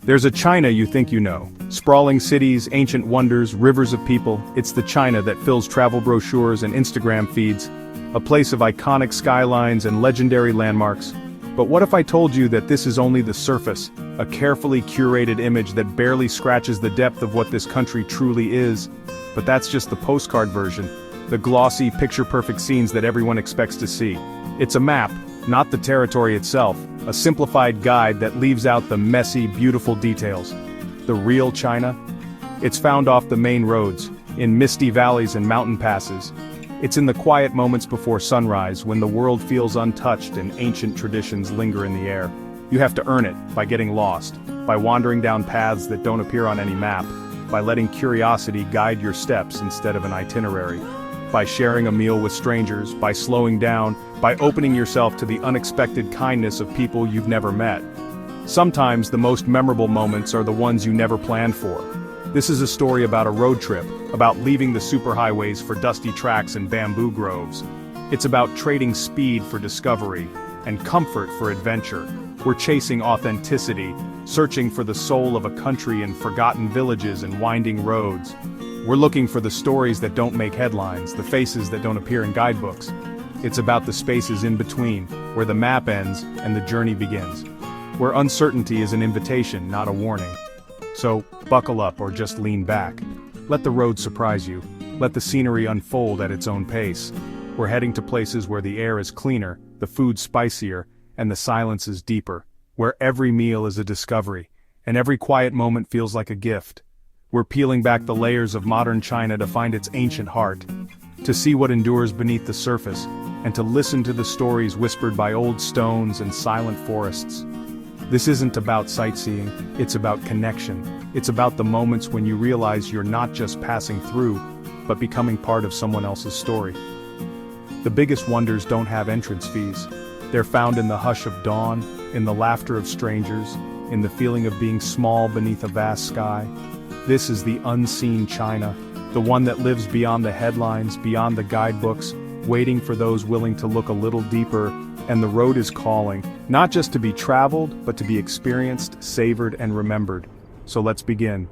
There's a China you think you know. Sprawling cities, ancient wonders, rivers of people. It's the China that fills travel brochures and Instagram feeds. A place of iconic skylines and legendary landmarks. But what if I told you that this is only the surface, a carefully curated image that barely scratches the depth of what this country truly is? But that's just the postcard version, the glossy, picture-perfect scenes that everyone expects to see. It's a map, not the territory itself, a simplified guide that leaves out the messy, beautiful details. The real China? It's found off the main roads, in misty valleys and mountain passes. It's in the quiet moments before sunrise when the world feels untouched and ancient traditions linger in the air. You have to earn it by getting lost, by wandering down paths that don't appear on any map, by letting curiosity guide your steps instead of an itinerary, by sharing a meal with strangers, by slowing down, by opening yourself to the unexpected kindness of people you've never met. Sometimes the most memorable moments are the ones you never planned for. This is a story about a road trip, about leaving the superhighways for dusty tracks and bamboo groves. It's about trading speed for discovery, and comfort for adventure. We're chasing authenticity, searching for the soul of a country in forgotten villages and winding roads. We're looking for the stories that don't make headlines, the faces that don't appear in guidebooks. It's about the spaces in between, where the map ends and the journey begins. Where uncertainty is an invitation, not a warning. So, buckle up or just lean back. Let the road surprise you. Let the scenery unfold at its own pace. We're heading to places where the air is cleaner, the food spicier, and the silence is deeper. Where every meal is a discovery, and every quiet moment feels like a gift. We're peeling back the layers of modern China to find its ancient heart, to see what endures beneath the surface, and to listen to the stories whispered by old stones and silent forests. This isn't about sightseeing, it's about connection. It's about the moments when you realize you're not just passing through, but becoming part of someone else's story. The biggest wonders don't have entrance fees. They're found in the hush of dawn, in the laughter of strangers, in the feeling of being small beneath a vast sky. This is the unseen China, the one that lives beyond the headlines, beyond the guidebooks, waiting for those willing to look a little deeper. And the road is calling, not just to be traveled, but to be experienced, savored, and remembered. So let's begin.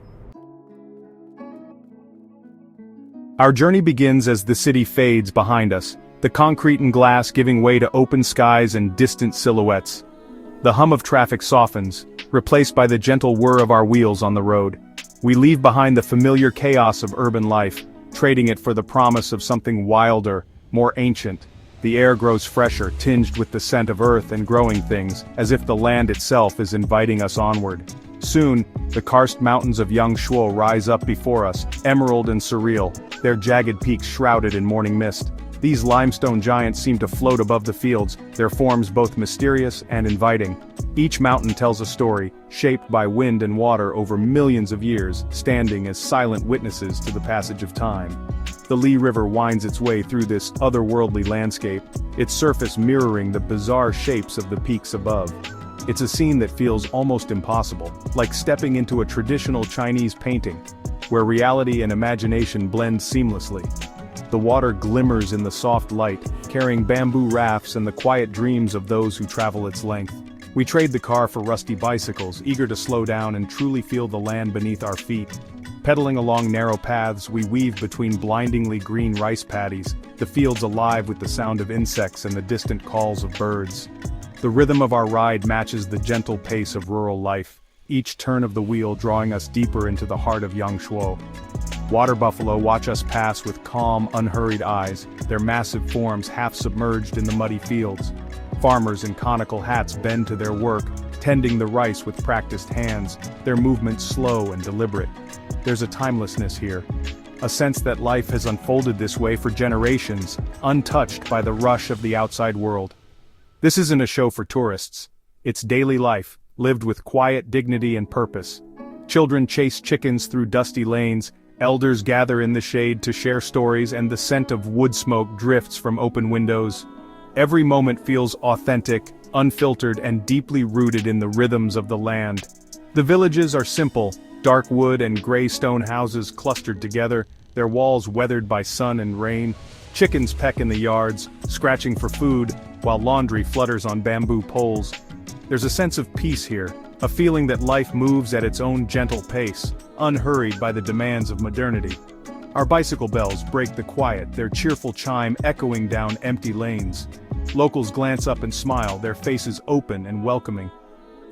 Our journey begins as the city fades behind us, the concrete and glass giving way to open skies and distant silhouettes. The hum of traffic softens, replaced by the gentle whir of our wheels on the road. We leave behind the familiar chaos of urban life, trading it for the promise of something wilder, more ancient. The air grows fresher, tinged with the scent of earth and growing things, as if the land itself is inviting us onward. Soon, the karst mountains of Yangshuo rise up before us, emerald and surreal, their jagged peaks shrouded in morning mist. These limestone giants seem to float above the fields, their forms both mysterious and inviting. Each mountain tells a story, shaped by wind and water over millions of years, standing as silent witnesses to the passage of time. The Li River winds its way through this otherworldly landscape, its surface mirroring the bizarre shapes of the peaks above. It's a scene that feels almost impossible, like stepping into a traditional Chinese painting, where reality and imagination blend seamlessly. The water glimmers in the soft light, carrying bamboo rafts and the quiet dreams of those who travel its length. We trade the car for rusty bicycles, eager to slow down and truly feel the land beneath our feet. Pedaling along narrow paths, we weave between blindingly green rice paddies, the fields alive with the sound of insects and the distant calls of birds. The rhythm of our ride matches the gentle pace of rural life, each turn of the wheel drawing us deeper into the heart of Yangshuo. Water buffalo watch us pass with calm, unhurried eyes, their massive forms half submerged in the muddy fields. Farmers in conical hats bend to their work, tending the rice with practiced hands, their movements slow and deliberate. There's a timelessness here, a sense that life has unfolded this way for generations, untouched by the rush of the outside world. This isn't a show for tourists. It's daily life, lived with quiet dignity and purpose. Children chase chickens through dusty lanes, elders gather in the shade to share stories, and the scent of wood smoke drifts from open windows. Every moment feels authentic, unfiltered, and deeply rooted in the rhythms of the land. The villages are simple, dark wood and gray stone houses clustered together, their walls weathered by sun and rain. Chickens peck in the yards, scratching for food, while laundry flutters on bamboo poles. There's a sense of peace here, A feeling that life moves at its own gentle pace, unhurried by the demands of modernity. Our bicycle bells break the quiet, their cheerful chime echoing down empty lanes. Locals glance up and smile, their faces open and welcoming.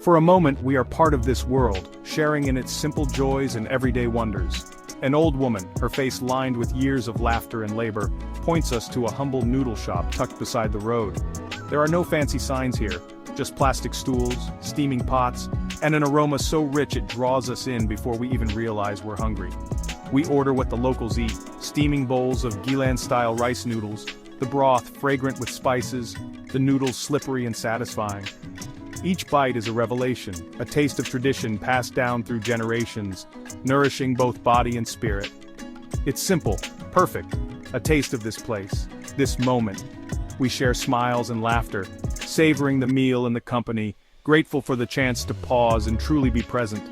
For a moment, we are part of this world, sharing in its simple joys and everyday wonders. An old woman, her face lined with years of laughter and labor, points us to a humble noodle shop tucked beside the road. There are no fancy signs here, just plastic stools, steaming pots, and an aroma so rich it draws us in before we even realize we're hungry. We order what the locals eat, steaming bowls of Gilan-style rice noodles, the broth fragrant with spices, the noodles slippery and satisfying. Each bite is a revelation, a taste of tradition passed down through generations, nourishing both body and spirit. It's simple, perfect, a taste of this place, this moment. We share smiles and laughter, savoring the meal and the company, grateful for the chance to pause and truly be present.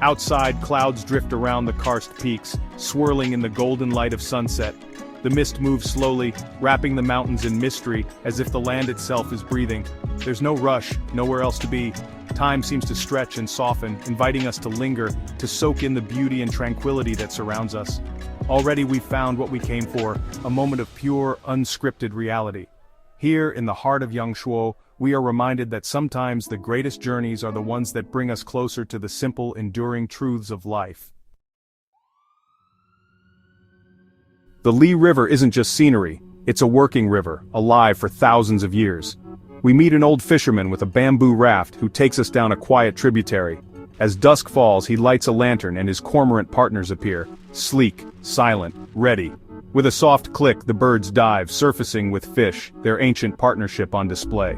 Outside, clouds drift around the karst peaks, swirling in the golden light of sunset. The mist moves slowly, wrapping the mountains in mystery, as if the land itself is breathing. There's no rush, nowhere else to be. Time seems to stretch and soften, inviting us to linger, to soak in the beauty and tranquility that surrounds us. Already we've found what we came for, a moment of pure, unscripted reality. Here, in the heart of Yangshuo, we are reminded that sometimes the greatest journeys are the ones that bring us closer to the simple, enduring truths of life. The Li River isn't just scenery, it's a working river, alive for thousands of years. We meet an old fisherman with a bamboo raft who takes us down a quiet tributary. As dusk falls, he lights a lantern and his cormorant partners appear, sleek, silent, ready. With a soft click, the birds dive, surfacing with fish, their ancient partnership on display.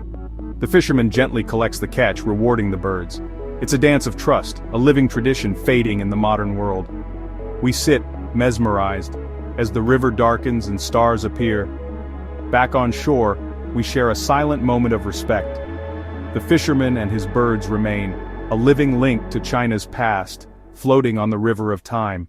The fisherman gently collects the catch, rewarding the birds. It's a dance of trust, a living tradition fading in the modern world. We sit, mesmerized, as the river darkens and stars appear. Back on shore, we share a silent moment of respect. The fisherman and his birds remain, a living link to China's past, floating on the river of time.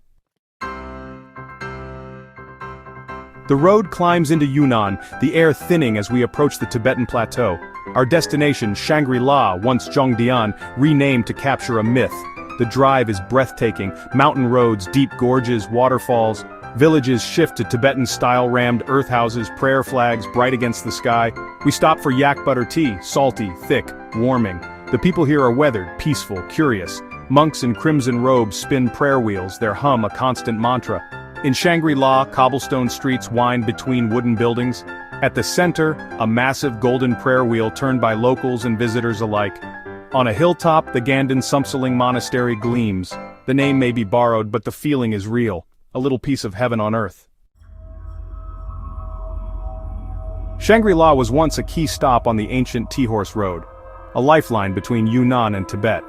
The road climbs into Yunnan, the air thinning as we approach the Tibetan plateau. Our destination, Shangri-La, once Zhongdian, renamed to capture a myth. The drive is breathtaking, mountain roads, deep gorges, waterfalls. Villages shift to Tibetan-style rammed earth houses, prayer flags bright against the sky. We stop for yak butter tea, salty, thick, warming. The people here are weathered, peaceful, curious. Monks in crimson robes spin prayer wheels, their hum a constant mantra. In Shangri-La, cobblestone streets wind between wooden buildings. At the center, a massive golden prayer wheel turned by locals and visitors alike. On a hilltop, the Ganden Sumseling Monastery gleams. The name may be borrowed, but the feeling is real. A little piece of heaven on earth. Shangri-La was once a key stop on the ancient Tea-Horse Road, a lifeline between Yunnan and Tibet.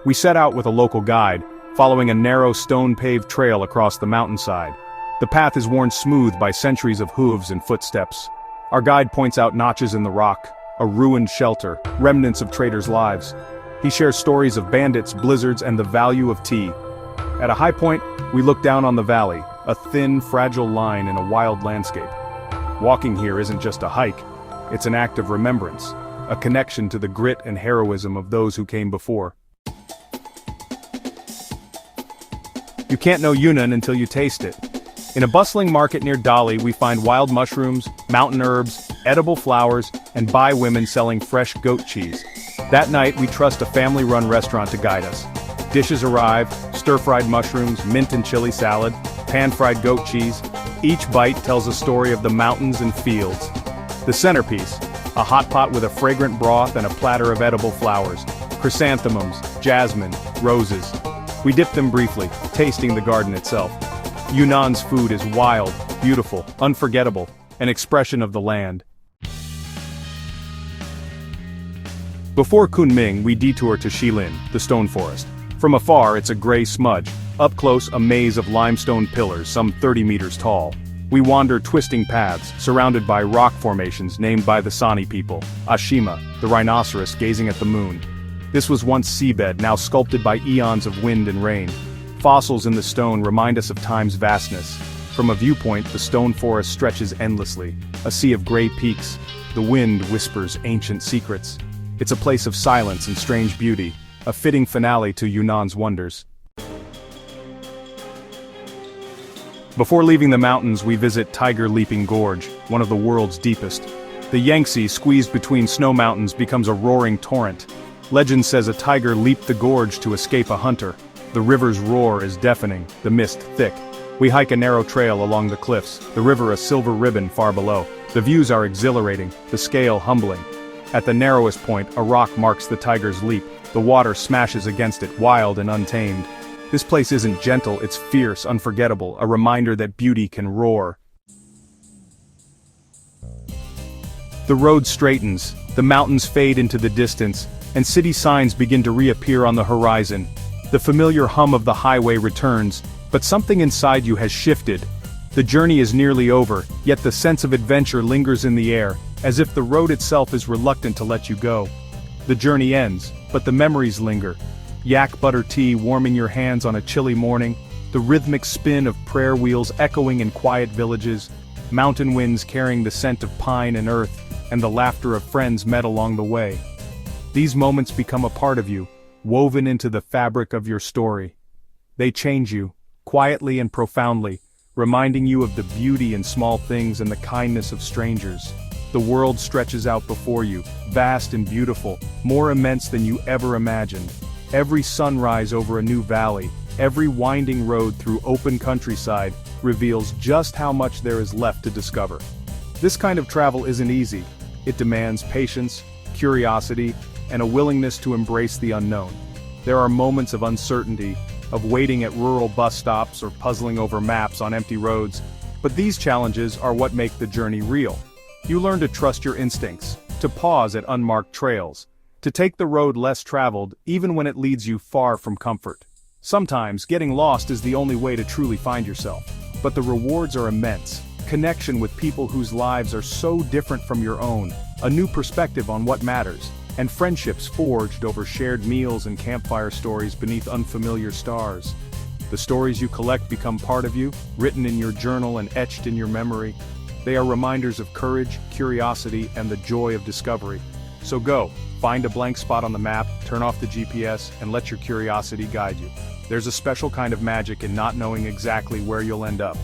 We set out with a local guide, following a narrow stone-paved trail across the mountainside. The path is worn smooth by centuries of hooves and footsteps. Our guide points out notches in the rock, a ruined shelter, remnants of traders' lives. He shares stories of bandits, blizzards, and the value of tea. At a high point, we look down on the valley, a thin, fragile line in a wild landscape. Walking here isn't just a hike, it's an act of remembrance, a connection to the grit and heroism of those who came before. You can't know Yunnan until you taste it. In a bustling market near Dali, we find wild mushrooms, mountain herbs, edible flowers, and Bai women selling fresh goat cheese. That night, we trust a family-run restaurant to guide us. Dishes arrive, stir-fried mushrooms, mint and chili salad, pan-fried goat cheese. Each bite tells a story of the mountains and fields. The centerpiece, a hot pot with a fragrant broth and a platter of edible flowers, chrysanthemums, jasmine, roses. We dip them briefly, tasting the garden itself. Yunnan's food is wild, beautiful, unforgettable, an expression of the land. Before Kunming, we detour to Shilin, the stone forest. From afar, it's a gray smudge. Up close, a maze of limestone pillars, some 30 meters tall. We wander twisting paths, surrounded by rock formations named by the Sani people. Ashima, the rhinoceros gazing at the moon. This was once seabed, now sculpted by eons of wind and rain. Fossils in the stone remind us of time's vastness. From a viewpoint, the stone forest stretches endlessly, a sea of gray peaks. The wind whispers ancient secrets. It's a place of silence and strange beauty, a fitting finale to Yunnan's wonders. Before leaving the mountains, we visit Tiger Leaping Gorge, one of the world's deepest. The Yangtze, squeezed between snow mountains, becomes a roaring torrent. Legend says a tiger leaped the gorge to escape a hunter. The river's roar is deafening, the mist thick. We hike a narrow trail along the cliffs, the river a silver ribbon far below. The views are exhilarating, the scale humbling. At the narrowest point, a rock marks the tiger's leap. The water smashes against it, wild and untamed. This place isn't gentle, it's fierce, unforgettable, a reminder that beauty can roar. The road straightens, the mountains fade into the distance, and city signs begin to reappear on the horizon. The familiar hum of the highway returns, but something inside you has shifted. The journey is nearly over, yet the sense of adventure lingers in the air, as if the road itself is reluctant to let you go. The journey ends, but the memories linger. Yak butter tea warming your hands on a chilly morning, the rhythmic spin of prayer wheels echoing in quiet villages, mountain winds carrying the scent of pine and earth, and the laughter of friends met along the way. These moments become a part of you, woven into the fabric of your story. They change you, quietly and profoundly, reminding you of the beauty in small things and the kindness of strangers. The world stretches out before you, vast and beautiful, more immense than you ever imagined. Every sunrise over a new valley, every winding road through open countryside, reveals just how much there is left to discover. This kind of travel isn't easy. It demands patience, curiosity, and a willingness to embrace the unknown. There are moments of uncertainty, of waiting at rural bus stops or puzzling over maps on empty roads, but these challenges are what make the journey real. You learn to trust your instincts, to pause at unmarked trails, to take the road less traveled even when it leads you far from comfort. Sometimes, getting lost is the only way to truly find yourself. But the rewards are immense. Connection with people whose lives are so different from your own, a new perspective on what matters, and friendships forged over shared meals and campfire stories beneath unfamiliar stars. The stories you collect become part of you, written in your journal and etched in your memory. They are reminders of courage, curiosity, and the joy of discovery. So go, find a blank spot on the map, turn off the GPS, and let your curiosity guide you. There's a special kind of magic in not knowing exactly where you'll end up.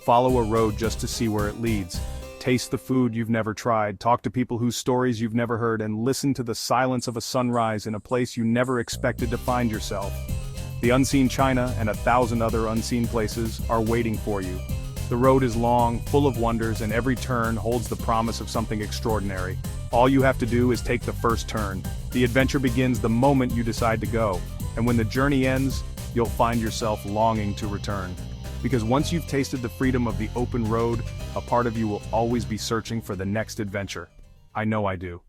Follow a road just to see where it leads. Taste the food you've never tried, talk to people whose stories you've never heard, and listen to the silence of a sunrise in a place you never expected to find yourself. The Unseen China and 1,000 other unseen places are waiting for you. The road is long, full of wonders, and every turn holds the promise of something extraordinary. All you have to do is take the first turn. The adventure begins the moment you decide to go, and when the journey ends, you'll find yourself longing to return. Because once you've tasted the freedom of the open road, a part of you will always be searching for the next adventure. I know I do.